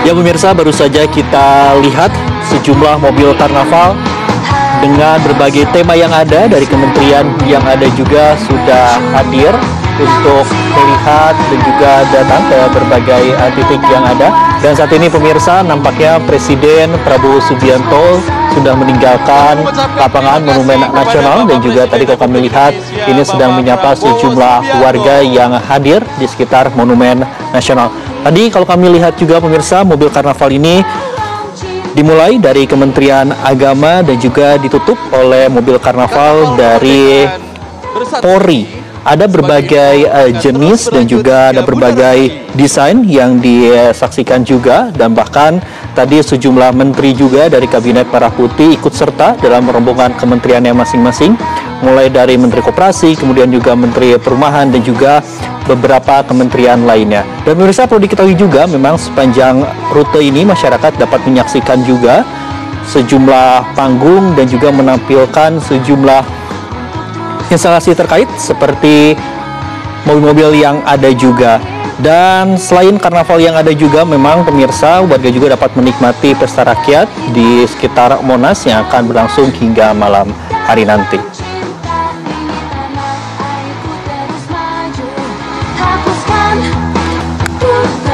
Ya pemirsa, baru saja kita lihat sejumlah mobil karnaval dengan berbagai tema yang ada dari kementerian yang ada juga sudah hadir untuk melihat dan juga datang ke berbagai titik yang ada. Dan saat ini pemirsa, nampaknya Presiden Prabowo Subianto sudah meninggalkan lapangan Monumen Nasional, dan juga tadi kalau kami lihat ini sedang menyapa sejumlah warga yang hadir di sekitar Monumen Nasional. Tadi kalau kami lihat juga pemirsa, mobil karnaval ini dimulai dari Kementerian Agama dan juga ditutup oleh mobil karnaval dari Polri. Ada berbagai jenis dan juga ada berbagai desain yang disaksikan juga, dan bahkan tadi sejumlah menteri juga dari Kabinet Merah Putih ikut serta dalam rombongan kementeriannya masing-masing, mulai dari Menteri Koperasi, kemudian juga Menteri Perumahan dan juga beberapa kementerian lainnya. Dan pemirsa, perlu diketahui juga memang sepanjang rute ini masyarakat dapat menyaksikan juga sejumlah panggung dan juga menampilkan sejumlah instalasi terkait seperti mobil-mobil yang ada juga. Dan selain karnaval yang ada juga, memang pemirsa, warga juga dapat menikmati pesta rakyat di sekitar Monas yang akan berlangsung hingga malam hari nanti.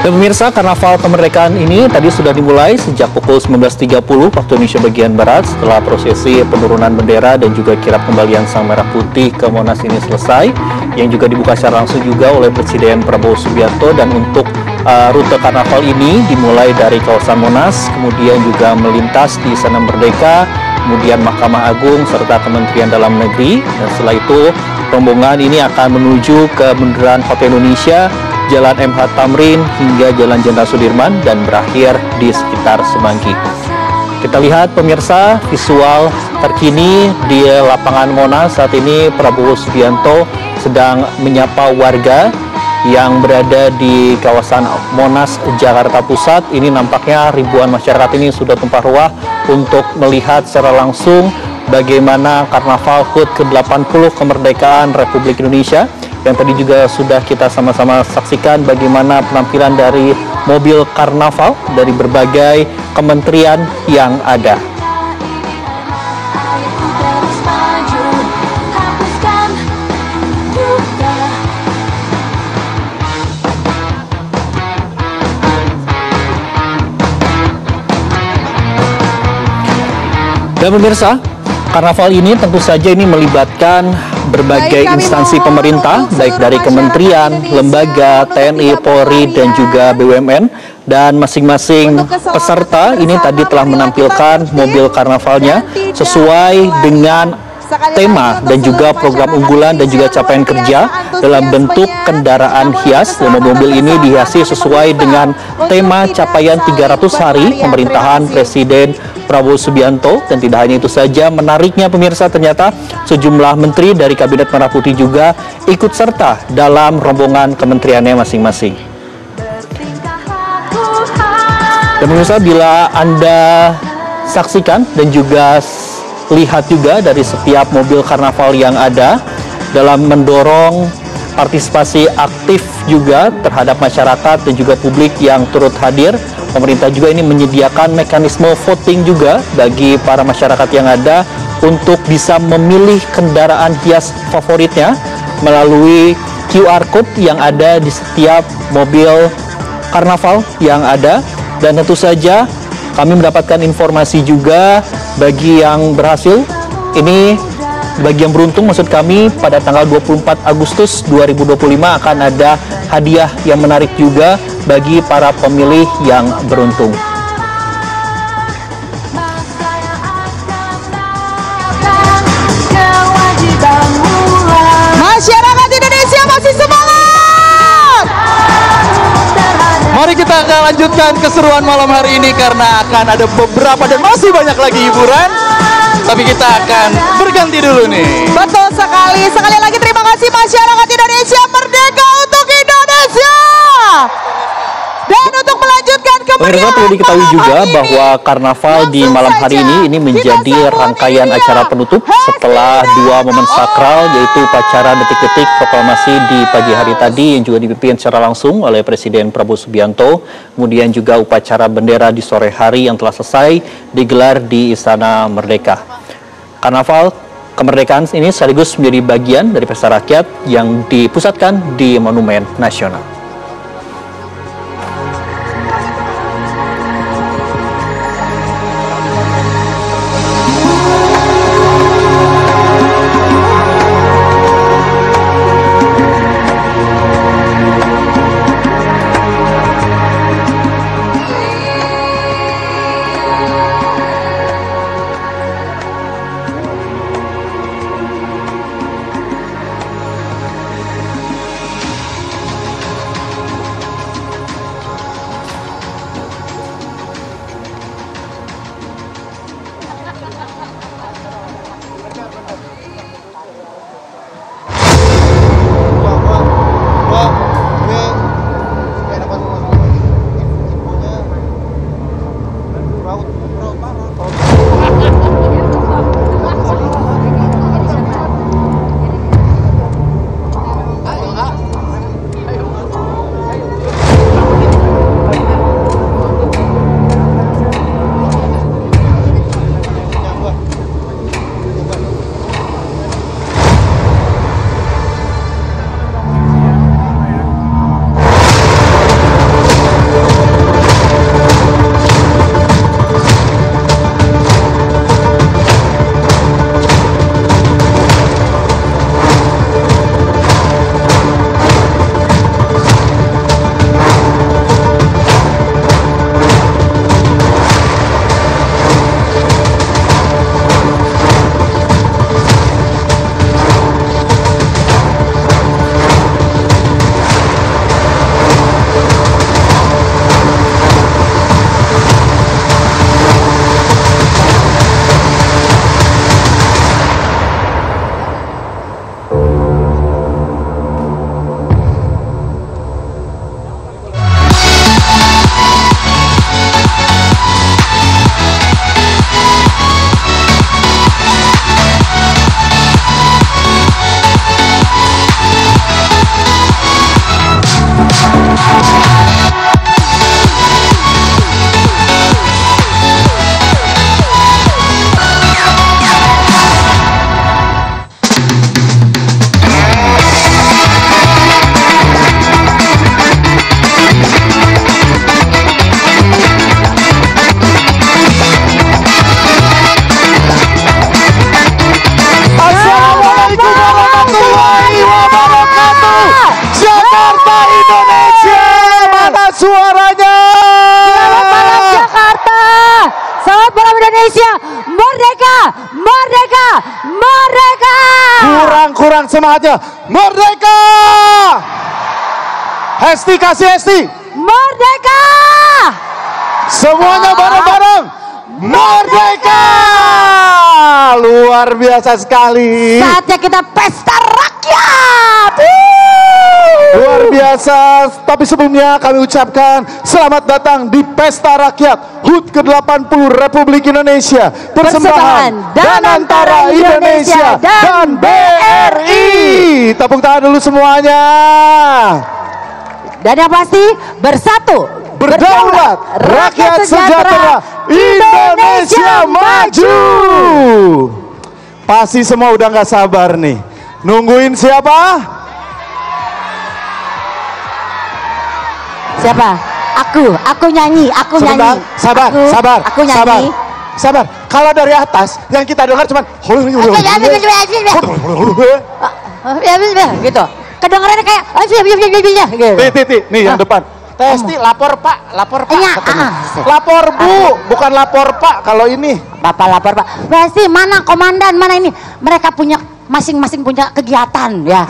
Dan pemirsa, karnaval kemerdekaan ini tadi sudah dimulai sejak pukul 19.30 waktu Indonesia bagian Barat, setelah prosesi penurunan bendera dan juga kirap kembalian Sang Merah Putih ke Monas ini selesai, yang juga dibuka secara langsung juga oleh Presiden Prabowo Subianto. Dan untuk rute karnaval ini dimulai dari kawasan Monas, kemudian juga melintas di Istana Merdeka, kemudian Mahkamah Agung serta Kementerian Dalam Negeri. Dan setelah itu rombongan ini akan menuju ke Bundaran Hotel Indonesia, Jalan MH Tamrin hingga Jalan Jenderal Sudirman, dan berakhir di sekitar Semanggi. Kita lihat pemirsa visual terkini di lapangan Monas. Saat ini Prabowo Subianto sedang menyapa warga yang berada di kawasan Monas, Jakarta Pusat. Ini nampaknya ribuan masyarakat ini sudah tumpah ruah untuk melihat secara langsung bagaimana Karnaval HUT ke-80 kemerdekaan Republik Indonesia. Yang tadi juga sudah kita sama-sama saksikan bagaimana penampilan dari mobil karnaval dari berbagai kementerian yang ada. Dan pemirsa, karnaval ini tentu saja ini melibatkan berbagai instansi pemerintah, baik dari kementerian, lembaga, TNI, Polri, dan juga BUMN. Dan masing-masing peserta ini tadi telah menampilkan mobil karnavalnya sesuai dengan tema dan juga program unggulan dan juga capaian kerja dalam bentuk kendaraan hias. Dan mobil-mobil ini dihiasi sesuai dengan tema capaian 300 hari pemerintahan Presiden Prabowo Subianto. Dan tidak hanya itu saja, menariknya pemirsa, ternyata sejumlah menteri dari Kabinet Merah Putih juga ikut serta dalam rombongan kementeriannya masing-masing. Dan pemirsa, bila Anda saksikan dan juga lihat juga dari setiap mobil karnaval yang ada dalam mendorong partisipasi aktif juga terhadap masyarakat dan juga publik yang turut hadir, pemerintah juga ini menyediakan mekanisme voting juga bagi para masyarakat yang ada untuk bisa memilih kendaraan hias favoritnya melalui QR Code yang ada di setiap mobil karnaval yang ada. Dan tentu saja kami mendapatkan informasi juga bagi yang berhasil, ini bagi yang beruntung maksud kami, pada tanggal 24 Agustus 2025 akan ada hadiah yang menarik juga bagi para pemilih yang beruntung. Masyarakat Indonesia masih semangat! Mari kita akan lanjutkan keseruan malam hari ini karena akan ada beberapa dan masih banyak lagi hiburan. Tapi kita akan berganti dulu nih. Betul sekali. Sekali lagi terima kasih masyarakat Indonesia, merdeka untuk Indonesia. Dan untuk melanjutkan Pemirsa, perlu diketahui juga bahwa karnaval di malam hari ini menjadi rangkaian acara penutup setelah dua momen sakral, yaitu upacara detik-detik proklamasi di pagi hari tadi yang juga dipimpin secara langsung oleh Presiden Prabowo Subianto, kemudian juga upacara bendera di sore hari yang telah selesai digelar di Istana Merdeka. Karnaval kemerdekaan ini sekaligus menjadi bagian dari pesta rakyat yang dipusatkan di Monumen Nasional. Merdeka, merdeka, merdeka. Kurang semangatnya. Merdeka. Hesti kasih Hesti. Merdeka. Semuanya bareng-bareng. Merdeka. Luar biasa sekali. Saatnya kita pesta rakyat. Luar biasa. Tapi sebelumnya kami ucapkan selamat datang di Pesta Rakyat HUT ke-80 Republik Indonesia. Persembahan Danantara Indonesia dan BRI. Tepuk tangan dulu semuanya. Dan yang pasti bersatu, berdaulat, rakyat sejahtera, Indonesia maju. Pasti semua udah nggak sabar nih. Nungguin siapa? Siapa? Aku nyanyi, aku Sebentar, nyanyi. sabar, aku, sabar, aku nyanyi. sabar. Kalau dari atas yang kita dengar cuman gitu. Kedengarannya kayak gitu. Nih yang depan. Testi lapor Pak, lapor Pak. Iya, Katanya. Lapor Bu, bukan lapor Pak kalau ini. Bapak lapor Pak. Pasti mana komandan, mana ini? Mereka punya masing-masing punya kegiatan ya.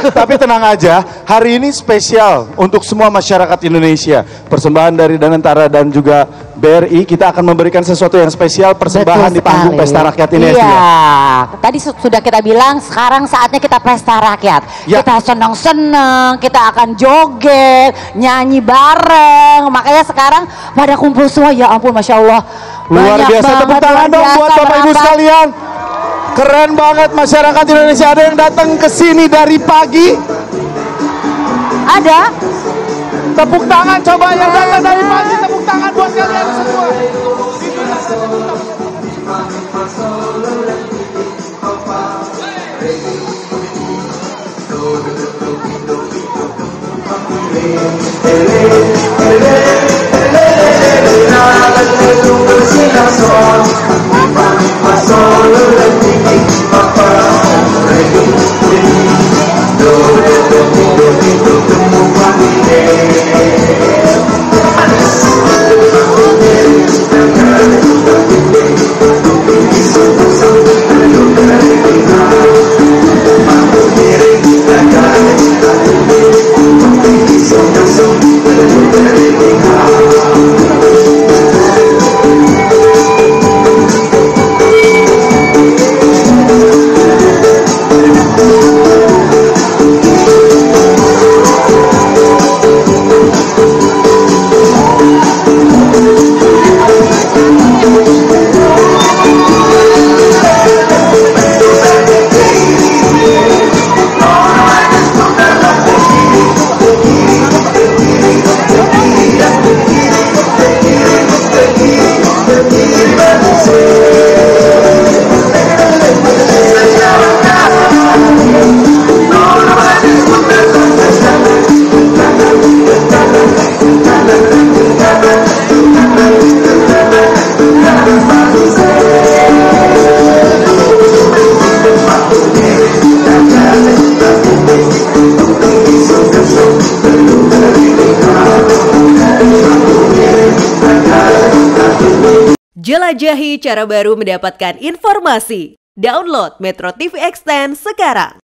Tapi tenang aja, hari ini spesial untuk semua masyarakat Indonesia. Persembahan dari Danantara dan juga BRI, kita akan memberikan sesuatu yang spesial, persembahan Betul di panggung sekali. Pesta Rakyat ini. Iya, tadi sudah kita bilang sekarang saatnya kita pesta rakyat. Ya. Kita senang-senang, kita akan joget, nyanyi bareng. Makanya sekarang pada kumpul semua, ya ampun, Masya Allah. Luar Banyak biasa, banget, tepuk tangan luar dong buat biasa, Bapak Ibu berapa? sekalian. Keren banget masyarakat Indonesia, ada yang datang ke sini dari pagi. Ada? Tepuk tangan coba yang datang dari pagi, tepuk tangan buat kalian semua. Jelajahi cara baru mendapatkan informasi. Download Metro TV Extend sekarang.